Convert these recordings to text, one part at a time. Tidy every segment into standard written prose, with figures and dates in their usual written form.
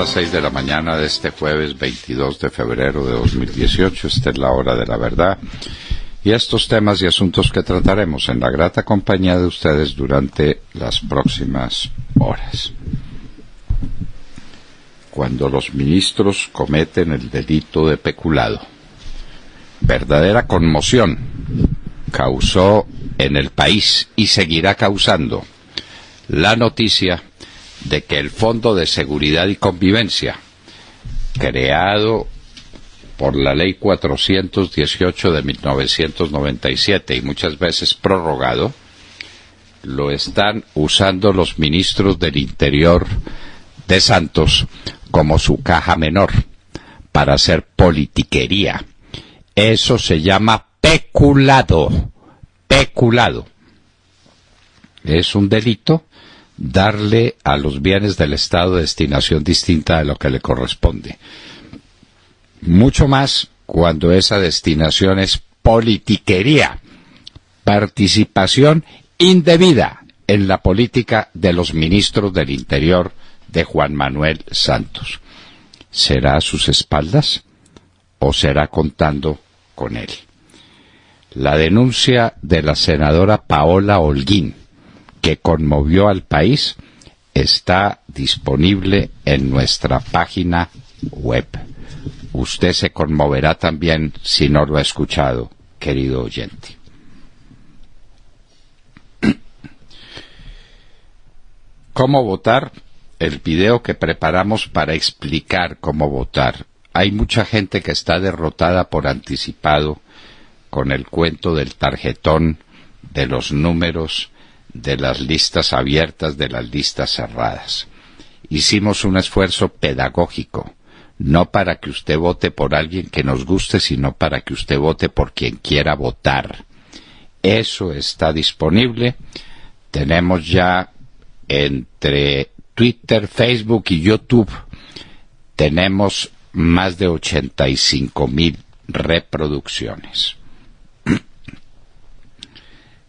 las 6 de la mañana de este jueves 22 de febrero de 2018. Esta es la hora de la verdad. Y estos temas y asuntos que trataremos en la grata compañía de ustedes durante las próximas horas. Cuando los ministros cometen el delito de peculado. Verdadera conmoción causó en el país y seguirá causando la noticia de que el Fondo de Seguridad y Convivencia, creado por la Ley 418 de 1997 y muchas veces prorrogado, lo están usando los ministros del Interior de Santos como su caja menor para hacer politiquería. Eso se llama peculado. Peculado. Es un delito darle a los bienes del Estado destinación distinta de lo que le corresponde. Mucho más cuando esa destinación es politiquería, participación indebida en la política de los ministros del Interior de Juan Manuel Santos. ¿Será a sus espaldas o será contando con él? La denuncia de la senadora Paola Holguín, que conmovió al país, está disponible en nuestra página web. Usted se conmoverá también si no lo ha escuchado, querido oyente. ¿Cómo votar? El video que preparamos para explicar cómo votar. Hay mucha gente que está derrotada por anticipado con el cuento del tarjetón, de los números, de las listas abiertas, de las listas cerradas. Hicimos un esfuerzo pedagógico, no para que usted vote por alguien que nos guste, sino para que usted vote por quien quiera votar. Eso está disponible. Tenemos ya entre Twitter, Facebook y YouTube, tenemos más de 85,000 reproducciones.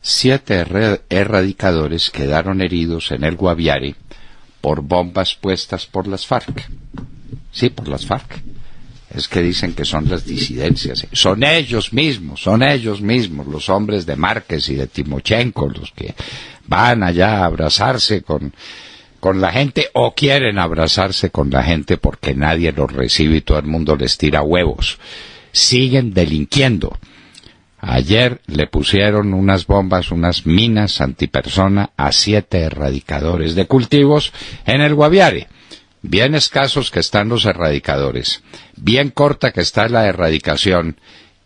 7 erradicadores quedaron heridos en el Guaviare por bombas puestas por las FARC. Sí, por las FARC. Es que dicen que son las disidencias. Son ellos mismos, los hombres de Márquez y de Timochenko, los que van allá a abrazarse con la gente o quieren abrazarse con la gente porque nadie los recibe y todo el mundo les tira huevos. Siguen delinquiendo. Ayer le pusieron unas bombas, unas minas antipersona a 7 erradicadores de cultivos en el Guaviare. Bien escasos que están los erradicadores, bien corta que está la erradicación,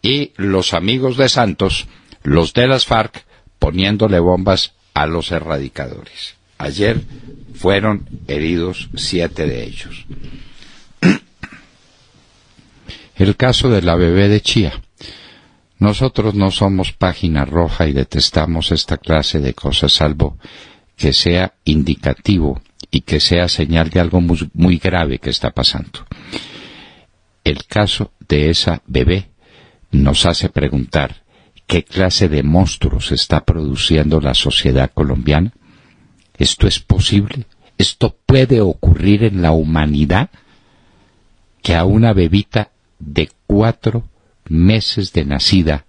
y los amigos de Santos, los de las FARC, poniéndole bombas a los erradicadores. Ayer fueron heridos 7 de ellos. El caso de la bebé de Chía. Nosotros no somos página roja y detestamos esta clase de cosas, salvo que sea indicativo y que sea señal de algo muy, muy grave que está pasando. El caso de esa bebé nos hace preguntar qué clase de monstruos está produciendo la sociedad colombiana. ¿Esto es posible? ¿Esto puede ocurrir en la humanidad? Que a una bebita de 4 meses de nacida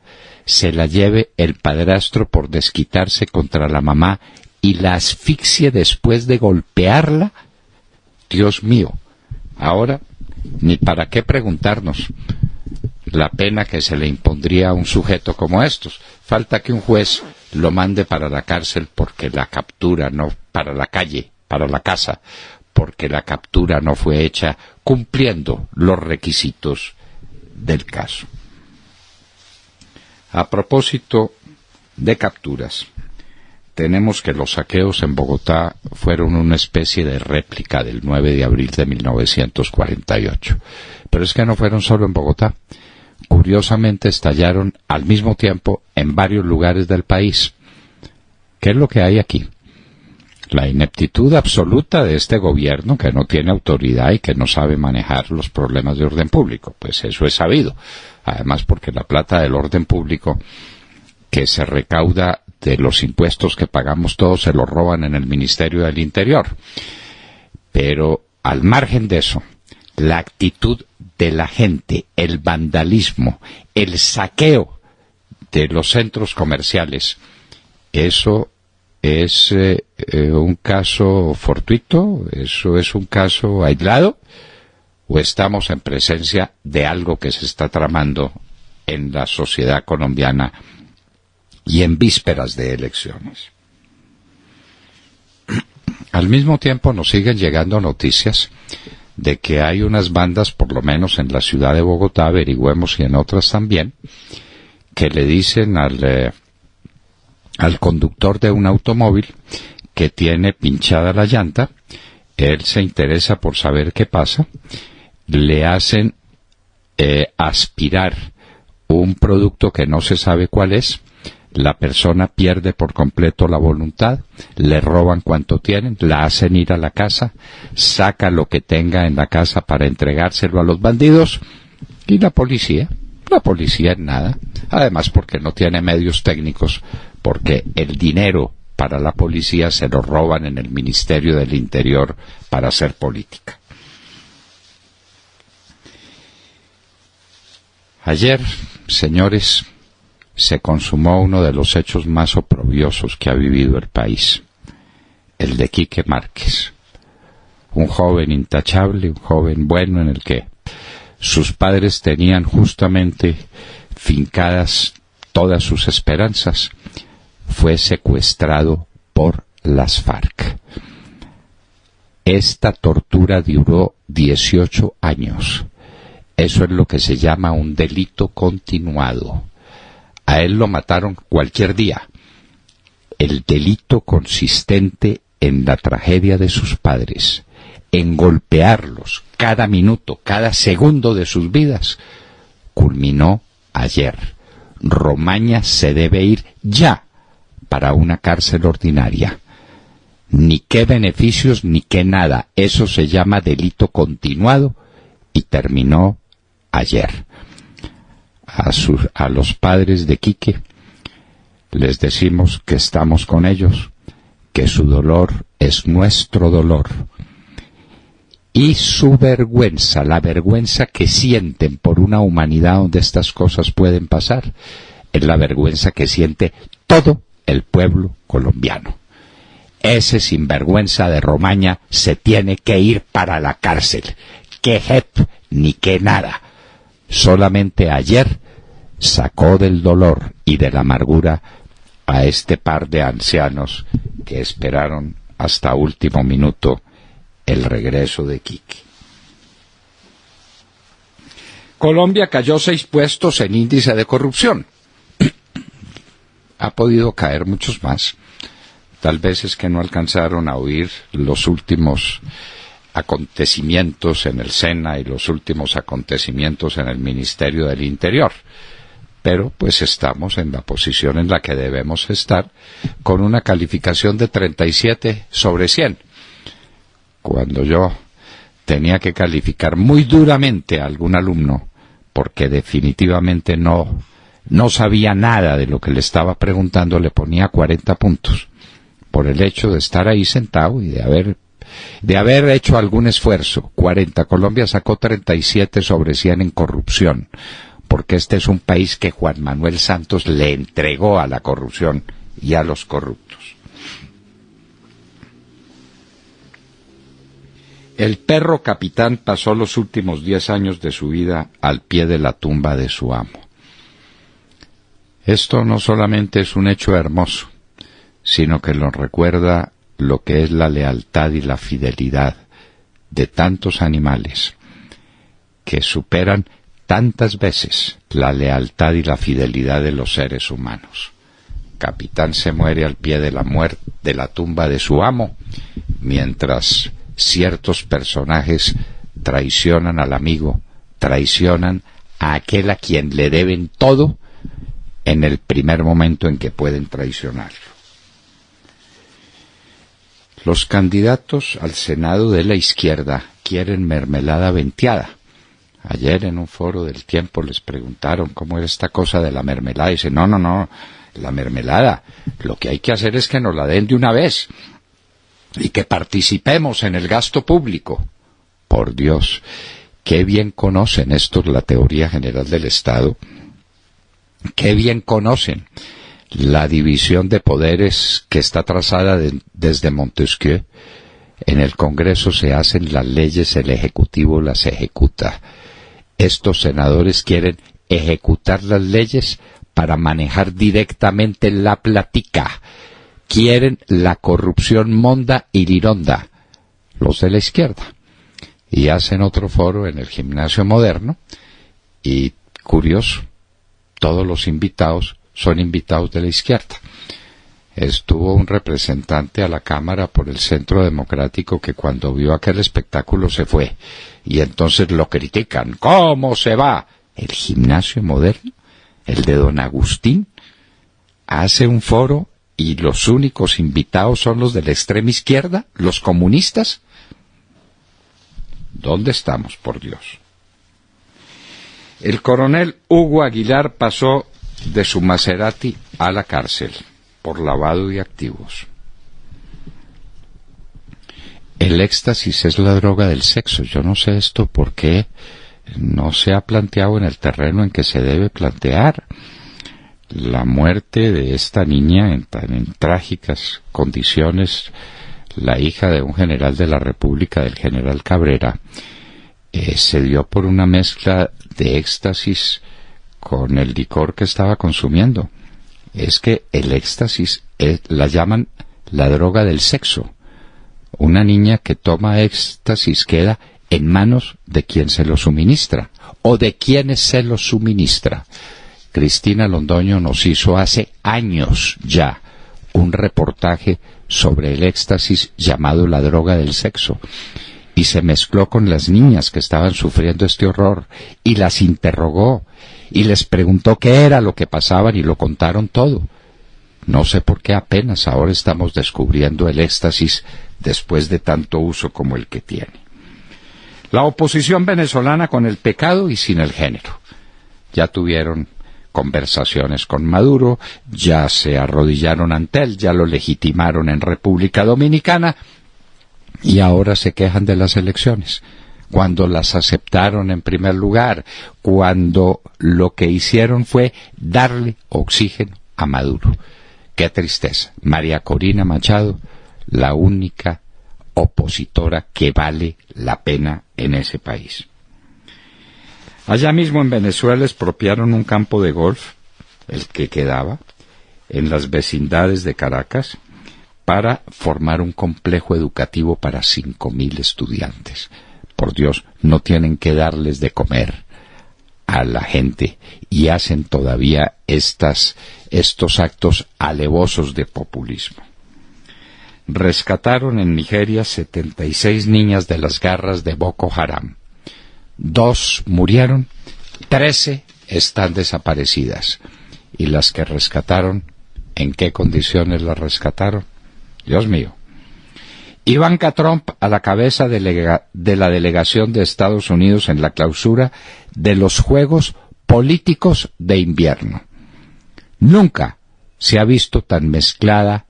se la lleve el padrastro por desquitarse contra la mamá y la asfixie después de golpearla. Dios mío, ahora ni para qué preguntarnos la pena que se le impondría a un sujeto como estos. Falta que un juez lo mande para la cárcel porque la captura no, para la calle, para la casa, porque la captura no fue hecha cumpliendo los requisitos del caso. A propósito de capturas, tenemos que los saqueos en Bogotá fueron una especie de réplica del 9 de abril de 1948. Pero es que no fueron solo en Bogotá. Curiosamente estallaron al mismo tiempo en varios lugares del país. ¿Qué es lo que hay aquí? La ineptitud absoluta de este gobierno que no tiene autoridad y que no sabe manejar los problemas de orden público. Pues eso es sabido. Además porque la plata del orden público que se recauda de los impuestos que pagamos todos se los roban en el Ministerio del Interior. Pero al margen de eso, la actitud de la gente, el vandalismo, el saqueo de los centros comerciales, ¿eso es un caso fortuito? ¿Eso es un caso aislado? ¿O estamos en presencia de algo que se está tramando en la sociedad colombiana y en vísperas de elecciones? Al mismo tiempo nos siguen llegando noticias de que hay unas bandas, por lo menos en la ciudad de Bogotá, averigüemos, y en otras también, que le dicen al conductor de un automóvil que tiene pinchada la llanta, él se interesa por saber qué pasa, le hacen aspirar un producto que no se sabe cuál es, la persona pierde por completo la voluntad, le roban cuanto tienen, la hacen ir a la casa, saca lo que tenga en la casa para entregárselo a los bandidos, y la policía en nada, además porque no tiene medios técnicos, porque el dinero para la policía se lo roban en el Ministerio del Interior para hacer política. Ayer, señores, se consumó uno de los hechos más oprobiosos que ha vivido el país, el de Quique Márquez, un joven intachable, un joven bueno en el que sus padres tenían justamente fincadas todas sus esperanzas. Fue secuestrado por las FARC. Esta tortura duró 18 años. Eso es lo que se llama un delito continuado. A él lo mataron cualquier día. El delito consistente en la tragedia de sus padres, en golpearlos cada minuto, cada segundo de sus vidas, culminó ayer. Romaña se debe ir ya para una cárcel ordinaria. Ni qué beneficios ni qué nada. Eso se llama delito continuado y terminó ayer. A los padres de Quique les decimos que estamos con ellos, que su dolor es nuestro dolor, y su vergüenza, la vergüenza que sienten por una humanidad donde estas cosas pueden pasar, es la vergüenza que siente todo el pueblo colombiano. Ese sinvergüenza de Romaña se tiene que ir para la cárcel. Que JEP ni que nada. Solamente ayer sacó del dolor y de la amargura a este par de ancianos que esperaron hasta último minuto el regreso de Quique. Colombia cayó 6 puestos en índice de corrupción. Ha podido caer muchos más. Tal vez es que no alcanzaron a oír los últimos acontecimientos en el SENA y los últimos acontecimientos en el Ministerio del Interior. Pero pues estamos en la posición en la que debemos estar, con una calificación de 37 sobre 100. Cuando yo tenía que calificar muy duramente a algún alumno, porque definitivamente no sabía nada de lo que le estaba preguntando, le ponía 40 puntos, por el hecho de estar ahí sentado y de haber hecho algún esfuerzo. 40. Colombia sacó 37 sobre 100 en corrupción, porque este es un país que Juan Manuel Santos le entregó a la corrupción y a los corruptos. El perro capitán pasó los últimos 10 años de su vida al pie de la tumba de su amo. Esto no solamente es un hecho hermoso, sino que nos recuerda lo que es la lealtad y la fidelidad de tantos animales que superan tantas veces la lealtad y la fidelidad de los seres humanos. Capitán se muere al pie de la tumba de su amo, mientras ciertos personajes traicionan al amigo, traicionan a aquel a quien le deben todo en el primer momento en que pueden traicionarlo. Los candidatos al Senado de la izquierda quieren mermelada venteada. Ayer en un foro del Tiempo les preguntaron cómo era esta cosa de la mermelada. Y dicen, no, la mermelada, lo que hay que hacer es que nos la den de una vez y que participemos en el gasto público. Por Dios, Qué bien conocen estos la teoría general del Estado, qué bien conocen la división de poderes que está trazada desde Montesquieu. En el Congreso se hacen las leyes, el Ejecutivo las ejecuta. Estos senadores quieren ejecutar las leyes para manejar directamente la platica. Quieren la corrupción monda y lironda, los de la izquierda. Y hacen otro foro en el Gimnasio Moderno, y curioso, todos los invitados son invitados de la izquierda. Estuvo un representante a la Cámara por el Centro Democrático que cuando vio aquel espectáculo se fue, y entonces lo critican. ¿Cómo se va? El Gimnasio Moderno, el de don Agustín, hace un foro y los únicos invitados son los de la extrema izquierda, los comunistas. ¿Dónde estamos, por Dios? El coronel Hugo Aguilar pasó de su Maserati a la cárcel por lavado de activos. El éxtasis es la droga del sexo. Yo no sé esto por qué no se ha planteado en el terreno en que se debe plantear. La muerte de esta niña en trágicas condiciones, la hija de un general de la República, del general Cabrera, se dio por una mezcla de éxtasis con el licor que estaba consumiendo. Es que el éxtasis la llaman la droga del sexo. Una niña que toma éxtasis queda en manos de quien se lo suministra o de quienes se lo suministra. Cristina Londoño nos hizo hace años ya un reportaje sobre el éxtasis llamado la droga del sexo, y se mezcló con las niñas que estaban sufriendo este horror y las interrogó y les preguntó qué era lo que pasaban y lo contaron todo. No sé por qué apenas ahora estamos descubriendo el éxtasis después de tanto uso como el que tiene. La oposición venezolana con el pecado y sin el género. Ya tuvieron conversaciones con Maduro, ya se arrodillaron ante él, ya lo legitimaron en República Dominicana y ahora se quejan de las elecciones, cuando las aceptaron en primer lugar, cuando lo que hicieron fue darle oxígeno a Maduro. Qué tristeza. María Corina Machado, la única opositora que vale la pena en ese país. Allá mismo en Venezuela expropiaron un campo de golf, el que quedaba, en las vecindades de Caracas, para formar un complejo educativo para 5.000 estudiantes. Por Dios, no tienen que darles de comer a la gente y hacen todavía estos actos alevosos de populismo. Rescataron en Nigeria 76 niñas de las garras de Boko Haram. 2 murieron, 13 están desaparecidas. ¿Y las que rescataron, en qué condiciones las rescataron? Dios mío. Ivanka Trump a la cabeza de la delegación de Estados Unidos en la clausura de los Juegos Políticos de Invierno. Nunca se ha visto tan mezclada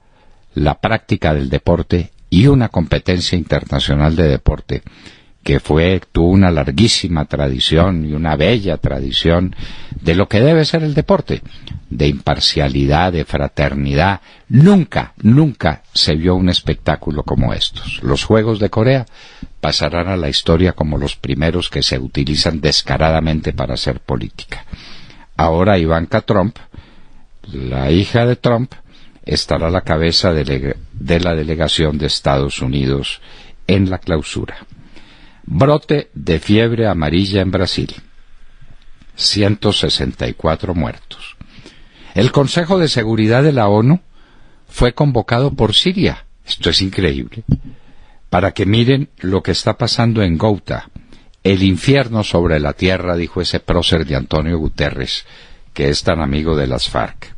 la práctica del deporte y una competencia internacional de deporte que tuvo una larguísima tradición y una bella tradición de lo que debe ser el deporte, de imparcialidad, de fraternidad. Nunca se vio un espectáculo como estos. Los Juegos de Corea pasarán a la historia como los primeros que se utilizan descaradamente para hacer política. Ahora Ivanka Trump, la hija de Trump, estará a la cabeza de la delegación de Estados Unidos en la clausura. Brote de fiebre amarilla en Brasil. 164 muertos. El Consejo de Seguridad de la ONU fue convocado por Siria. Esto es increíble. Para que miren lo que está pasando en Ghouta. El infierno sobre la tierra, dijo ese prócer de Antonio Guterres, que es tan amigo de las FARC.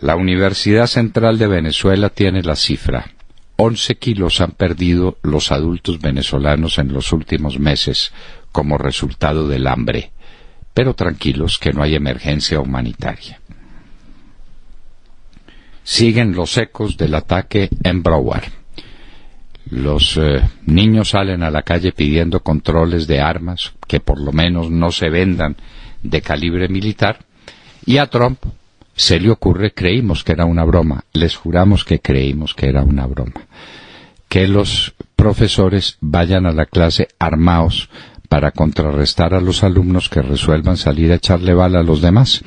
La Universidad Central de Venezuela tiene la cifra. 11 kilos han perdido los adultos venezolanos en los últimos meses como resultado del hambre. Pero tranquilos que no hay emergencia humanitaria. Siguen los ecos del ataque en Broward. Los niños salen a la calle pidiendo controles de armas, que por lo menos no se vendan de calibre militar, y a Trump se le ocurre, creímos que era una broma, les juramos que creímos que era una broma, que los profesores vayan a la clase armados para contrarrestar a los alumnos que resuelvan salir a echarle bala a los demás.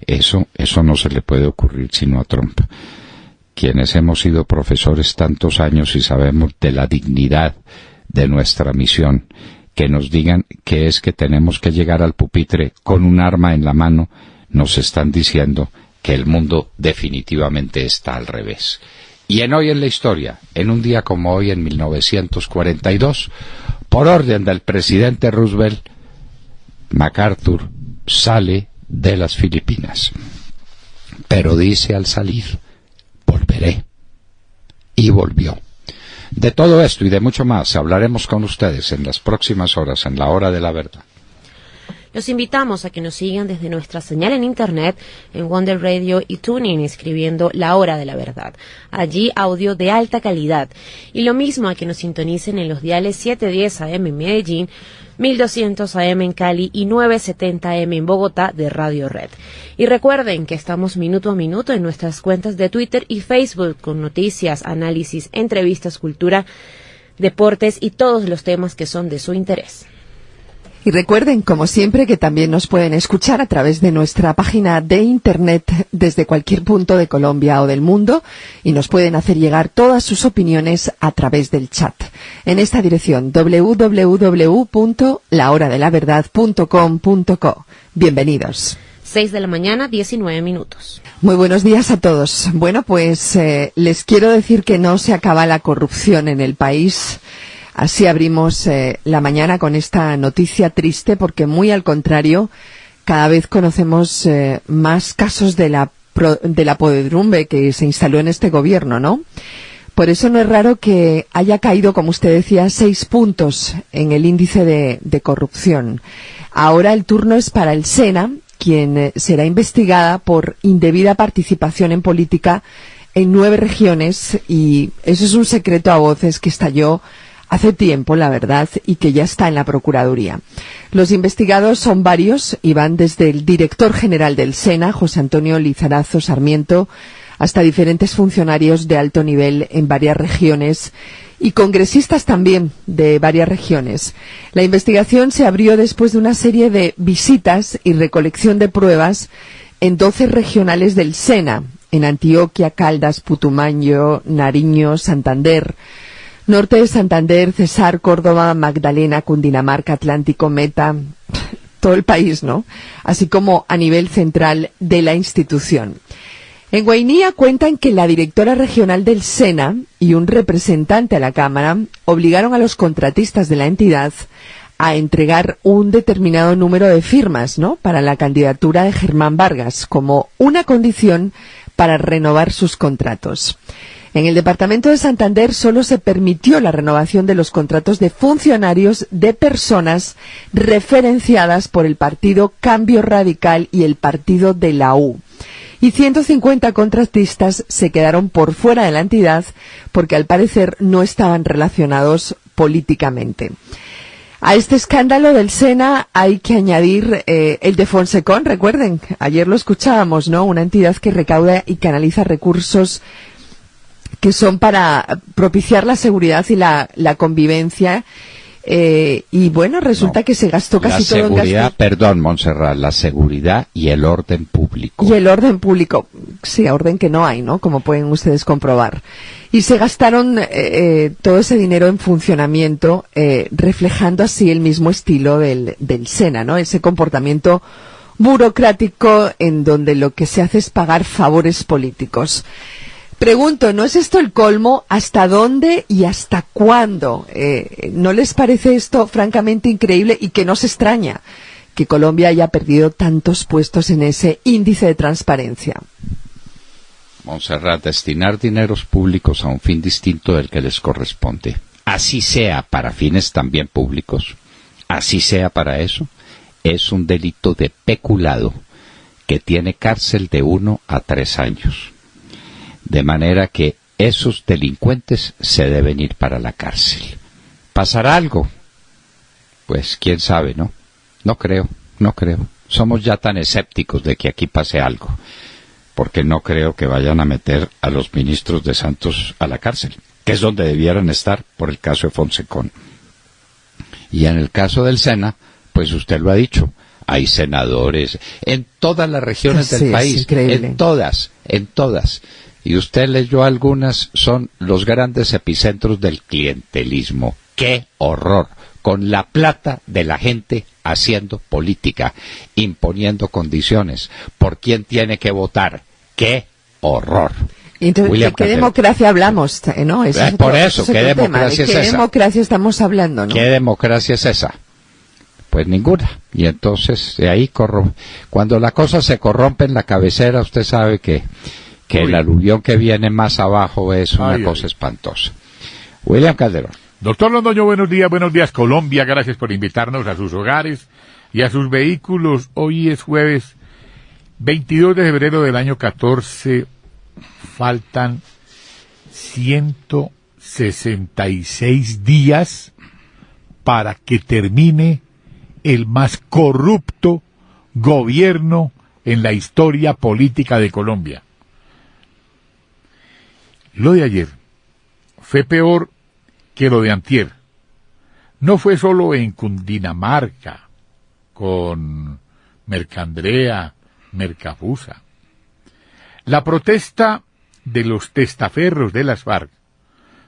Eso no se le puede ocurrir sino a Trump. Quienes hemos sido profesores tantos años y sabemos de la dignidad de nuestra misión, que nos digan que es que tenemos que llegar al pupitre con un arma en la mano, nos están diciendo que el mundo definitivamente está al revés. Y hoy en la historia, en un día como hoy en 1942, por orden del presidente Roosevelt, MacArthur sale de las Filipinas. Pero dice al salir, volveré. Y volvió. De todo esto y de mucho más hablaremos con ustedes en las próximas horas, en la hora de la verdad. Los invitamos a que nos sigan desde nuestra señal en internet, en Wonder Radio y TuneIn, escribiendo La Hora de la Verdad. Allí audio de alta calidad. Y lo mismo a que nos sintonicen en los diales 710 AM en Medellín, 1200 AM en Cali y 970 AM en Bogotá de Radio Red. Y recuerden que estamos minuto a minuto en nuestras cuentas de Twitter y Facebook con noticias, análisis, entrevistas, cultura, deportes y todos los temas que son de su interés. Y recuerden, como siempre, que también nos pueden escuchar a través de nuestra página de internet desde cualquier punto de Colombia o del mundo y nos pueden hacer llegar todas sus opiniones a través del chat. En esta dirección, www.lahoradelaverdad.com.co. Bienvenidos. 6 de la mañana, 19 minutos. Muy buenos días a todos. Bueno, pues les quiero decir que no se acaba la corrupción en el país. Así abrimos la mañana con esta noticia triste porque, muy al contrario, cada vez conocemos más casos de la podredumbre que se instaló en este gobierno, ¿no? Por eso no es raro que haya caído, como usted decía, 6 puntos en el índice de corrupción. Ahora el turno es para el SENA, quien será investigada por indebida participación en política en 9 regiones, y eso es un secreto a voces que estalló hace tiempo, la verdad, y que ya está en la Procuraduría. Los investigados son varios y van desde el director general del SENA, José Antonio Lizarazo Sarmiento, hasta diferentes funcionarios de alto nivel en varias regiones y congresistas también de varias regiones. La investigación se abrió después de una serie de visitas y recolección de pruebas en 12 regionales del SENA, en Antioquia, Caldas, Putumayo, Nariño, Santander, Norte de Santander, Cesar, Córdoba, Magdalena, Cundinamarca, Atlántico, Meta, todo el país, ¿no? Así como a nivel central de la institución. En Guainía cuentan que la directora regional del SENA y un representante a la Cámara obligaron a los contratistas de la entidad a entregar un determinado número de firmas, ¿no?, para la candidatura de Germán Vargas como una condición para renovar sus contratos. En el departamento de Santander solo se permitió la renovación de los contratos de funcionarios de personas referenciadas por el partido Cambio Radical y el partido de la U. Y 150 contratistas se quedaron por fuera de la entidad porque al parecer no estaban relacionados políticamente. A este escándalo del SENA hay que añadir el de Fonsecon, recuerden, ayer lo escuchábamos, ¿no?, una entidad que recauda y canaliza recursos que son para propiciar la seguridad y la convivencia, y bueno, resulta que se gastó casi todo en seguridad, perdón, Montserrat, la seguridad y el orden público. Y el orden público, sí, orden que no hay, ¿no?, como pueden ustedes comprobar. Y se gastaron todo ese dinero en funcionamiento, reflejando así el mismo estilo del SENA, ¿no?, ese comportamiento burocrático en donde lo que se hace es pagar favores políticos. Pregunto, ¿no es esto el colmo? ¿Hasta dónde y hasta cuándo? ¿No les parece esto francamente increíble y que no se extraña que Colombia haya perdido tantos puestos en ese índice de transparencia? Montserrat, destinar dineros públicos a un fin distinto del que les corresponde, así sea para fines también públicos, así sea para eso, es un delito de peculado que tiene cárcel de 1 a 3 años. De manera que esos delincuentes se deben ir para la cárcel. ¿Pasará algo? Pues quién sabe, ¿no? No creo. Somos ya tan escépticos de que aquí pase algo, porque no creo que vayan a meter a los ministros de Santos a la cárcel, que es donde debieran estar por el caso de Fonsecón. Y en el caso del SENA, pues usted lo ha dicho, hay senadores en todas las regiones del país, en todas. Y usted leyó algunas, son los grandes epicentros del clientelismo. ¡Qué horror! Con la plata de la gente haciendo política, imponiendo condiciones. ¿Por quién tiene que votar? ¡Qué horror! Entonces, ¿de qué democracia hablamos? ¿No? Por eso, ¿qué democracia es esa? ¿De qué democracia estamos hablando? ¿No? ¿Qué democracia es esa? Pues ninguna. Y entonces, de ahí cuando la cosa se corrompe en la cabecera, usted sabe que el aluvión que viene más abajo es una cosa espantosa. William Calderón. Doctor Londoño, buenos días Colombia, gracias por invitarnos a sus hogares y a sus vehículos. Hoy es jueves 22 de febrero del año 14, faltan 166 días para que termine el más corrupto gobierno en la historia política de Colombia. Lo de ayer fue peor que lo de antier. No fue solo en Cundinamarca, con Mercandrea, Mercafusa. La protesta de los testaferros de las FARC,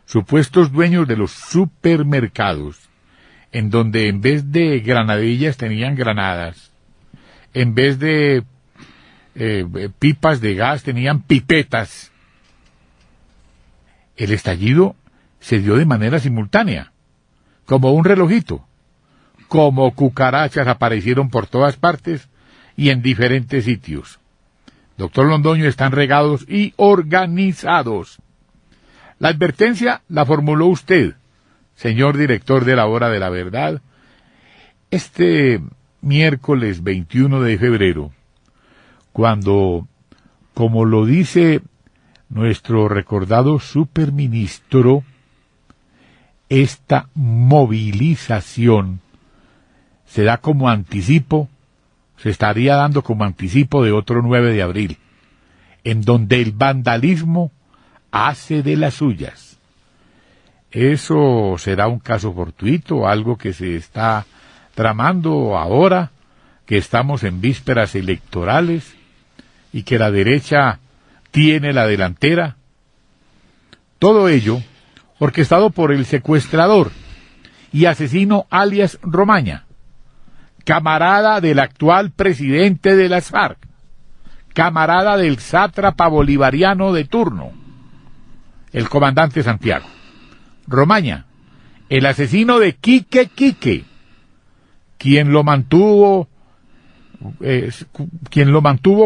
supuestos dueños de los supermercados, en donde en vez de granadillas tenían granadas, en vez de pipas de gas tenían pipetas. El estallido se dio de manera simultánea, como un relojito, como cucarachas aparecieron por todas partes y en diferentes sitios. Doctor Londoño, están regados y organizados. La advertencia la formuló usted, señor director de la Hora de la Verdad, este miércoles 21 de febrero, cuando, como lo dice nuestro recordado superministro, esta movilización se da como anticipo, se estaría dando como anticipo de otro 9 de abril, en donde el vandalismo hace de las suyas. ¿Eso será un caso fortuito, algo que se está tramando ahora, que estamos en vísperas electorales y que la derecha tiene la delantera? Todo ello orquestado por el secuestrador y asesino alias Romaña, camarada del actual presidente de las FARC, camarada del sátrapa bolivariano de turno, el comandante Santiago. Romaña, el asesino de Quique, quien lo mantuvo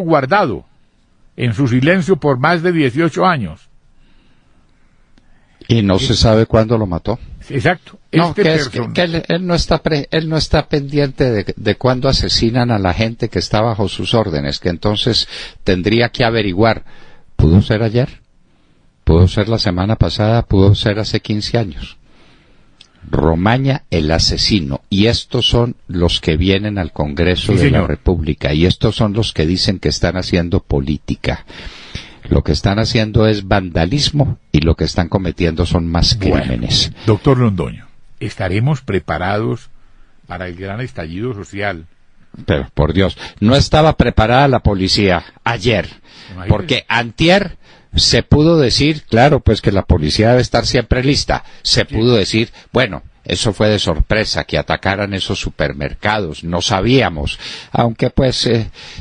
guardado en su silencio por más de 18 años. Y no se sabe cuándo lo mató. Exacto. No, él no está pendiente de cuándo asesinan a la gente que está bajo sus órdenes, que entonces tendría que averiguar. ¿Pudo ser ayer? ¿Pudo ser la semana pasada? ¿Pudo ser hace 15 años? Romaña, el asesino. Y estos son los que vienen al Congreso de la República. Y estos son los que dicen que están haciendo política. Lo que están haciendo es vandalismo y lo que están cometiendo son más crímenes. Doctor Londoño, ¿estaremos preparados para el gran estallido social? Pero, por Dios, no estaba preparada la policía ayer, porque antier se pudo decir, claro, pues que la policía debe estar siempre lista. Se pudo decir, bueno, eso fue de sorpresa, que atacaran esos supermercados, no sabíamos. Aunque pues,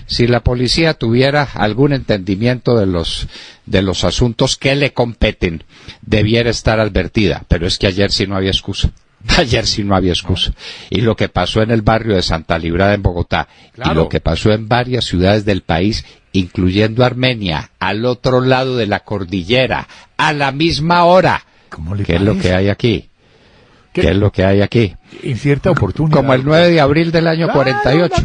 si la policía tuviera algún entendimiento de los asuntos que le competen, debiera estar advertida. Pero es que ayer sí no había excusa. Ayer sí no había excusa. Y lo que pasó en el barrio de Santa Librada en Bogotá, y lo que pasó en varias ciudades del país, incluyendo Armenia, al otro lado de la cordillera, a la misma hora. ¿Qué es lo que hay aquí? ¿Qué es lo que hay aquí? En cierta oportunidad. Como el 9 de abril del año 48,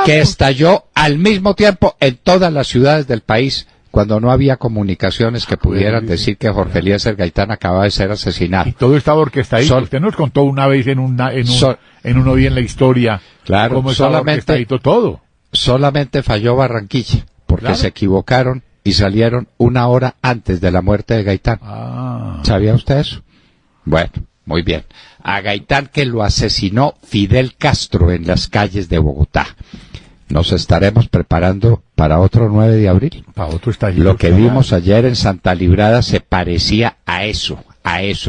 que estalló al mismo tiempo en todas las ciudades del país, cuando no había comunicaciones que pudieran decir que Jorge Eliezer Gaitán acababa de ser asesinado. Y todo estaba orquestadito. Usted nos contó una vez en uno bien la historia, claro, cómo estaba orquestadito todo. Solamente falló Barranquilla, porque claro, se equivocaron y salieron una hora antes de la muerte de Gaitán. ¿Sabía usted eso? Bueno, muy bien. A Gaitán, que lo asesinó Fidel Castro en las calles de Bogotá. Nos estaremos preparando para otro 9 de abril. Para otro estallido. Lo que vimos ayer en Santa Librada se parecía a eso,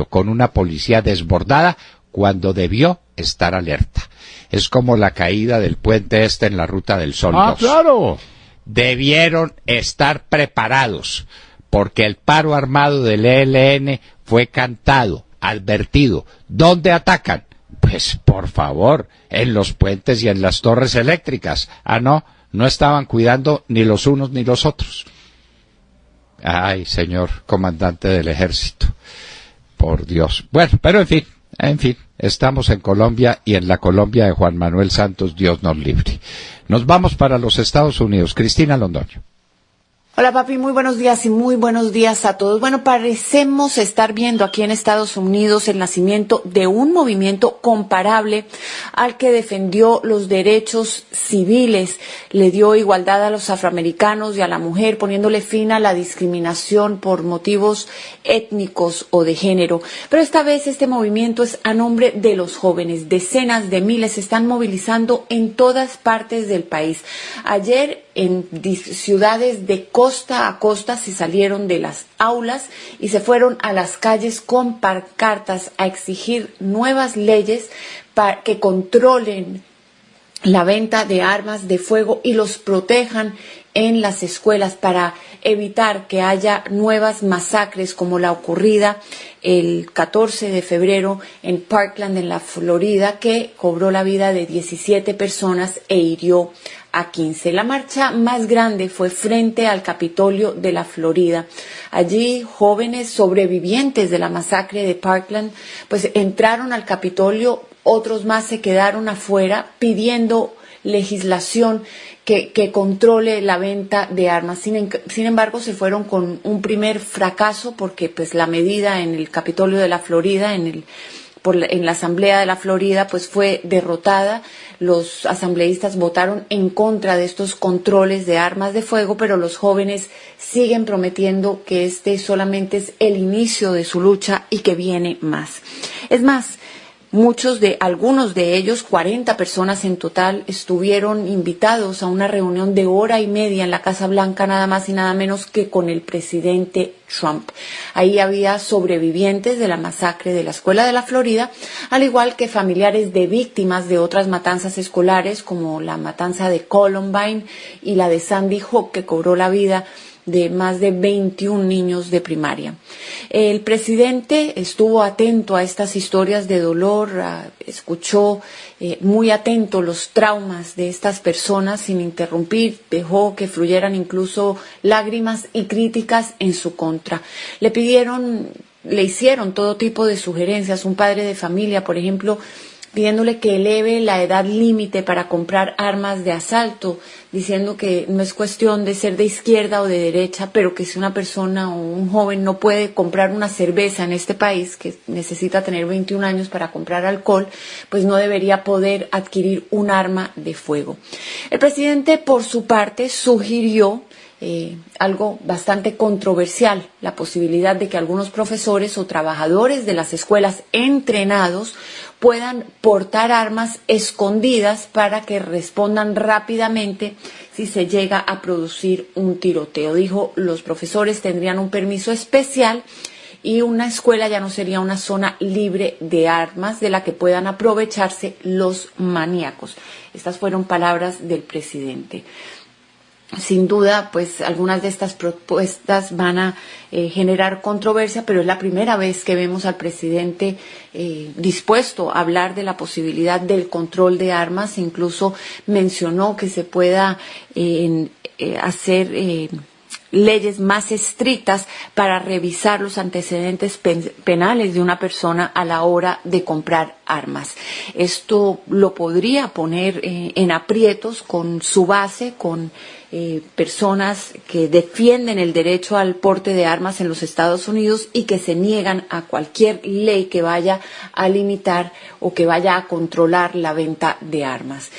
con una policía desbordada cuando debió estar alerta. Es como la caída del puente en la Ruta del Sol 2. Claro. Debieron estar preparados, porque el paro armado del ELN fue cantado, advertido. ¿Dónde atacan? Pues, por favor, en los puentes y en las torres eléctricas. No estaban cuidando ni los unos ni los otros. Ay, señor comandante del ejército. Por Dios. Bueno, pero en fin, estamos en Colombia y en la Colombia de Juan Manuel Santos, Dios nos libre. Nos vamos para los Estados Unidos. Cristina Londoño. Hola papi, muy buenos días y muy buenos días a todos. Bueno, parecemos estar viendo aquí en Estados Unidos el nacimiento de un movimiento comparable al que defendió los derechos civiles, le dio igualdad a los afroamericanos y a la mujer, poniéndole fin a la discriminación por motivos étnicos o de género. Pero esta vez este movimiento es a nombre de los jóvenes. Decenas de miles se están movilizando en todas partes del país. Ayer en ciudades de costa a costa se salieron de las aulas y se fueron a las calles con pancartas a exigir nuevas leyes para que controlen la venta de armas de fuego y los protejan en las escuelas para evitar que haya nuevas masacres como la ocurrida el 14 de febrero en Parkland, en la Florida, que cobró la vida de 17 personas e hirió a 15. La marcha más grande fue frente al Capitolio de la Florida. Allí jóvenes sobrevivientes de la masacre de Parkland pues entraron al Capitolio, otros más se quedaron afuera pidiendo legislación que controle la venta de armas. Sin embargo, se fueron con un primer fracaso porque pues la medida en el Capitolio de la Florida, en la Asamblea de la Florida, pues fue derrotada. Los asambleístas votaron en contra de estos controles de armas de fuego, pero los jóvenes siguen prometiendo que este solamente es el inicio de su lucha y que viene más. Es más, algunos de ellos, 40 personas en total, estuvieron invitados a una reunión de hora y media en la Casa Blanca, nada más y nada menos que con el presidente Trump. Ahí había sobrevivientes de la masacre de la Escuela de la Florida, al igual que familiares de víctimas de otras matanzas escolares, como la matanza de Columbine y la de Sandy Hook, que cobró la vida de más de 21 niños de primaria. El presidente estuvo atento a estas historias de dolor, escuchó muy atento los traumas de estas personas sin interrumpir, dejó que fluyeran incluso lágrimas y críticas en su contra. Le hicieron todo tipo de sugerencias. Un padre de familia, por ejemplo, pidiéndole que eleve la edad límite para comprar armas de asalto, diciendo que no es cuestión de ser de izquierda o de derecha, pero que si una persona o un joven no puede comprar una cerveza en este país, que necesita tener 21 años para comprar alcohol, pues no debería poder adquirir un arma de fuego. El presidente, por su parte, sugirió algo bastante controversial, la posibilidad de que algunos profesores o trabajadores de las escuelas entrenados puedan portar armas escondidas para que respondan rápidamente si se llega a producir un tiroteo. Dijo, los profesores tendrían un permiso especial y una escuela ya no sería una zona libre de armas de la que puedan aprovecharse los maníacos. Estas fueron palabras del presidente. Sin duda, pues algunas de estas propuestas van a generar controversia, pero es la primera vez que vemos al presidente dispuesto a hablar de la posibilidad del control de armas. Incluso mencionó que se pueda leyes más estrictas para revisar los antecedentes penales de una persona a la hora de comprar armas. Esto lo podría poner en aprietos con su base, con personas que defienden el derecho al porte de armas en los Estados Unidos y que se niegan a cualquier ley que vaya a limitar o que vaya a controlar la venta de armas.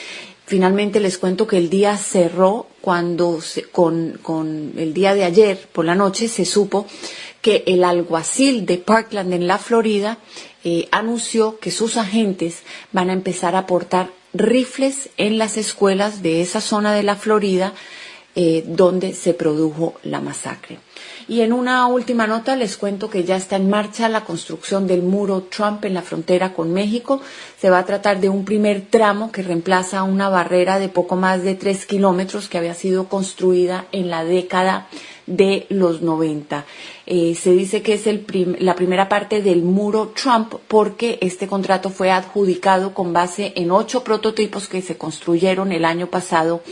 Finalmente les cuento que el día cerró cuando con el día de ayer por la noche se supo que el alguacil de Parkland en la Florida anunció que sus agentes van a empezar a portar rifles en las escuelas de esa zona de la Florida donde se produjo la masacre. Y en una última nota les cuento que ya está en marcha la construcción del muro Trump en la frontera con México. Se va a tratar de un primer tramo que reemplaza una barrera de poco más de 3 kilómetros que había sido construida en la década de los 90. Se dice que es la primera parte del muro Trump porque este contrato fue adjudicado con base en 8 prototipos que se construyeron el año pasado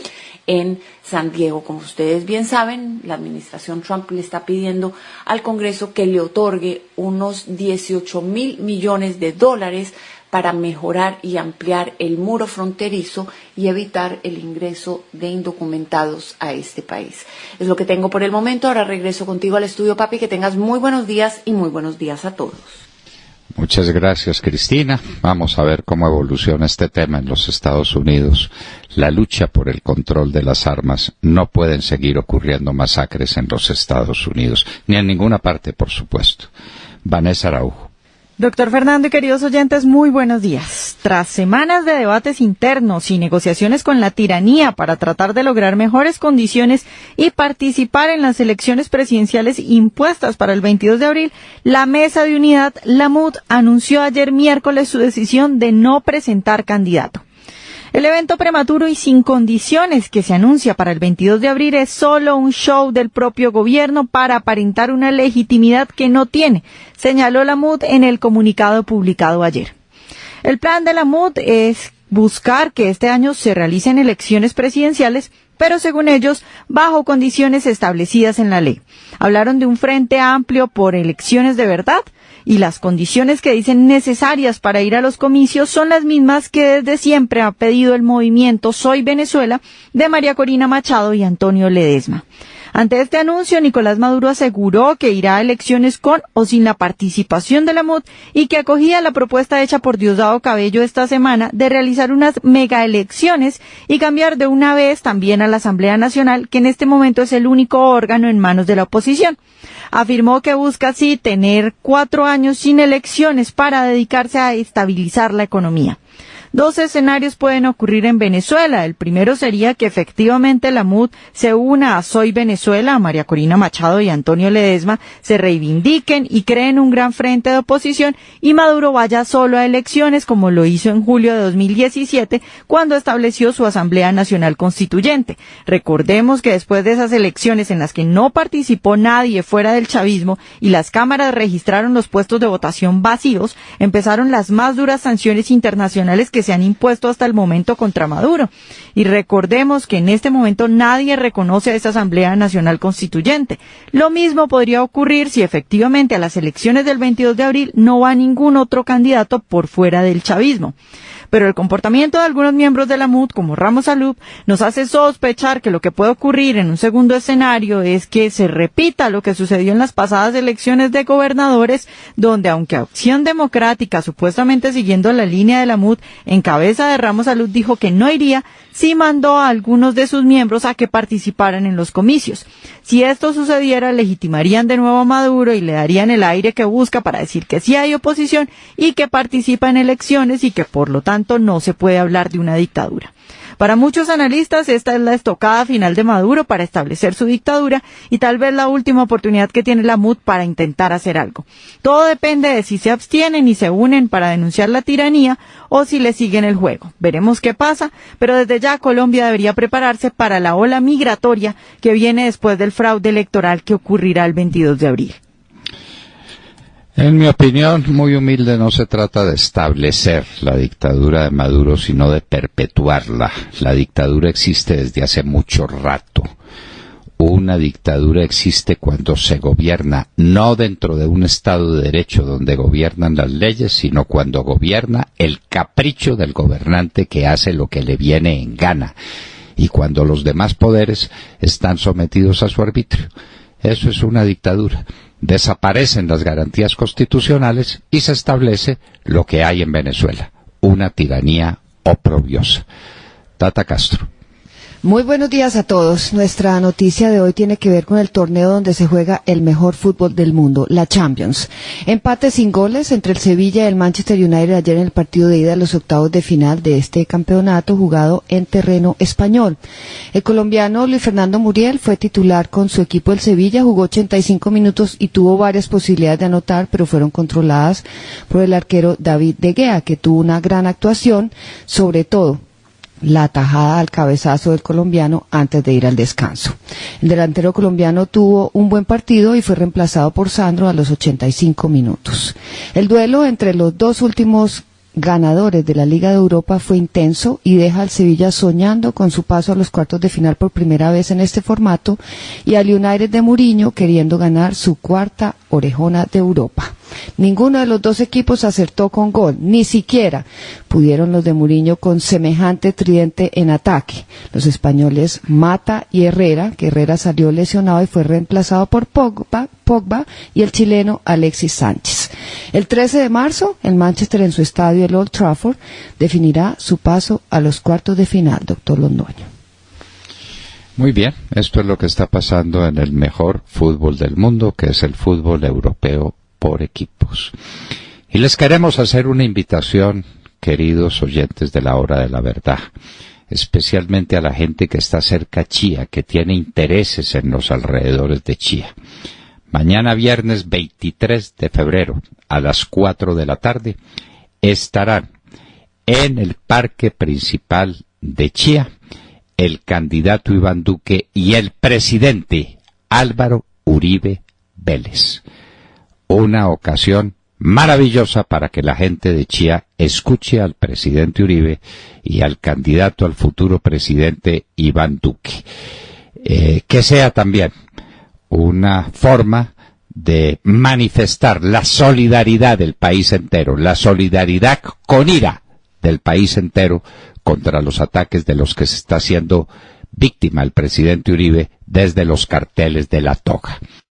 en San Diego. Como ustedes bien saben, la administración Trump le está pidiendo al Congreso que le otorgue unos 18,000 millones de dólares para mejorar y ampliar el muro fronterizo y evitar el ingreso de indocumentados a este país. Es lo que tengo por el momento. Ahora regreso contigo al estudio, papi. Que tengas muy buenos días y muy buenos días a todos. Muchas gracias, Cristina. Vamos a ver cómo evoluciona este tema en los Estados Unidos. La lucha por el control de las armas. No pueden seguir ocurriendo masacres en los Estados Unidos, ni en ninguna parte, por supuesto. Vanessa Araujo. Doctor Fernando y queridos oyentes, muy buenos días. Tras semanas de debates internos y negociaciones con la tiranía para tratar de lograr mejores condiciones y participar en las elecciones presidenciales impuestas para el 22 de abril, la Mesa de Unidad, la MUD, anunció ayer miércoles su decisión de no presentar candidato. El evento prematuro y sin condiciones que se anuncia para el 22 de abril es solo un show del propio gobierno para aparentar una legitimidad que no tiene, señaló la MUD en el comunicado publicado ayer. El plan de la MUD es buscar que este año se realicen elecciones presidenciales, pero según ellos, bajo condiciones establecidas en la ley. Hablaron de un frente amplio por elecciones de verdad, y las condiciones que dicen necesarias para ir a los comicios son las mismas que desde siempre ha pedido el movimiento Soy Venezuela de María Corina Machado y Antonio Ledesma. Ante este anuncio, Nicolás Maduro aseguró que irá a elecciones con o sin la participación de la MUD y que acogía la propuesta hecha por Diosdado Cabello esta semana de realizar unas megaelecciones y cambiar de una vez también a la Asamblea Nacional, que en este momento es el único órgano en manos de la oposición. Afirmó que busca así tener 4 años sin elecciones para dedicarse a estabilizar la economía. 2 escenarios pueden ocurrir en Venezuela. El primero sería que efectivamente la MUD se una a Soy Venezuela, a María Corina Machado y Antonio Ledesma, se reivindiquen y creen un gran frente de oposición y Maduro vaya solo a elecciones como lo hizo en julio de 2017 cuando estableció su Asamblea Nacional Constituyente. Recordemos que después de esas elecciones en las que no participó nadie fuera del chavismo y las cámaras registraron los puestos de votación vacíos, empezaron las más duras sanciones internacionales que se han impuesto hasta el momento contra Maduro. Y recordemos que en este momento nadie reconoce a esa Asamblea Nacional Constituyente. Lo mismo podría ocurrir si efectivamente a las elecciones del 22 de abril no va ningún otro candidato por fuera del chavismo. Pero el comportamiento de algunos miembros de la MUD, como Ramos Salub, nos hace sospechar que lo que puede ocurrir en un segundo escenario es que se repita lo que sucedió en las pasadas elecciones de gobernadores, donde aunque Acción Democrática, supuestamente siguiendo la línea de la MUD, en cabeza de Ramos Salub dijo que no iría, sí mandó a algunos de sus miembros a que participaran en los comicios. Si esto sucediera, legitimarían de nuevo a Maduro y le darían el aire que busca para decir que sí hay oposición y que participa en elecciones y que por lo tanto no se puede hablar de una dictadura. Para muchos analistas, esta es la estocada final de Maduro para establecer su dictadura y tal vez la última oportunidad que tiene la MUD para intentar hacer algo. Todo depende de si se abstienen y se unen para denunciar la tiranía o si le siguen el juego. Veremos qué pasa, pero desde ya Colombia debería prepararse para la ola migratoria que viene después del fraude electoral que ocurrirá el 22 de abril. En mi opinión, muy humilde, no se trata de establecer la dictadura de Maduro, sino de perpetuarla. La dictadura existe desde hace mucho rato. Una dictadura existe cuando se gobierna no dentro de un Estado de Derecho donde gobiernan las leyes, sino cuando gobierna el capricho del gobernante que hace lo que le viene en gana, y cuando los demás poderes están sometidos a su arbitrio. Eso es una dictadura. Desaparecen las garantías constitucionales y se establece lo que hay en Venezuela, una tiranía oprobiosa. Tata Castro. Muy buenos días a todos. Nuestra noticia de hoy tiene que ver con el torneo donde se juega el mejor fútbol del mundo, la Champions. Empate sin goles entre el Sevilla y el Manchester United ayer en el partido de ida a los octavos de final de este campeonato jugado en terreno español. El colombiano Luis Fernando Muriel fue titular con su equipo el Sevilla, jugó 85 minutos y tuvo varias posibilidades de anotar, pero fueron controladas por el arquero David De Gea, que tuvo una gran actuación, sobre todo la atajada al cabezazo del colombiano antes de ir al descanso. El delantero colombiano tuvo un buen partido y fue reemplazado por Sandro a los 85 minutos. El duelo entre los dos últimos ganadores de la Liga de Europa fue intenso y deja al Sevilla soñando con su paso a los cuartos de final por primera vez en este formato, y al United de Mourinho queriendo ganar su cuarta orejona de Europa. Ninguno de los dos equipos acertó con gol, ni siquiera pudieron los de Mourinho con semejante tridente en ataque. Los españoles Mata y Herrera, que Herrera salió lesionado y fue reemplazado por Pogba y el chileno Alexis Sánchez. El 13 de marzo, el Manchester en su estadio, el Old Trafford, definirá su paso a los cuartos de final, doctor Londoño. Muy bien, esto es lo que está pasando en el mejor fútbol del mundo, que es el fútbol europeo por equipos. Y les queremos hacer una invitación, queridos oyentes de la Hora de la Verdad, especialmente a la gente que está cerca a Chía, que tiene intereses en los alrededores de Chía. Mañana viernes 23 de febrero a las 4 de la tarde estarán en el parque principal de Chía el candidato Iván Duque y el presidente Álvaro Uribe Vélez. Una ocasión maravillosa para que la gente de Chía escuche al presidente Uribe y al candidato al futuro presidente Iván Duque. Que sea también una forma de manifestar la solidaridad del país entero, la solidaridad con ira del país entero contra los ataques de los que se está haciendo víctima el presidente Uribe desde los carteles de la toga.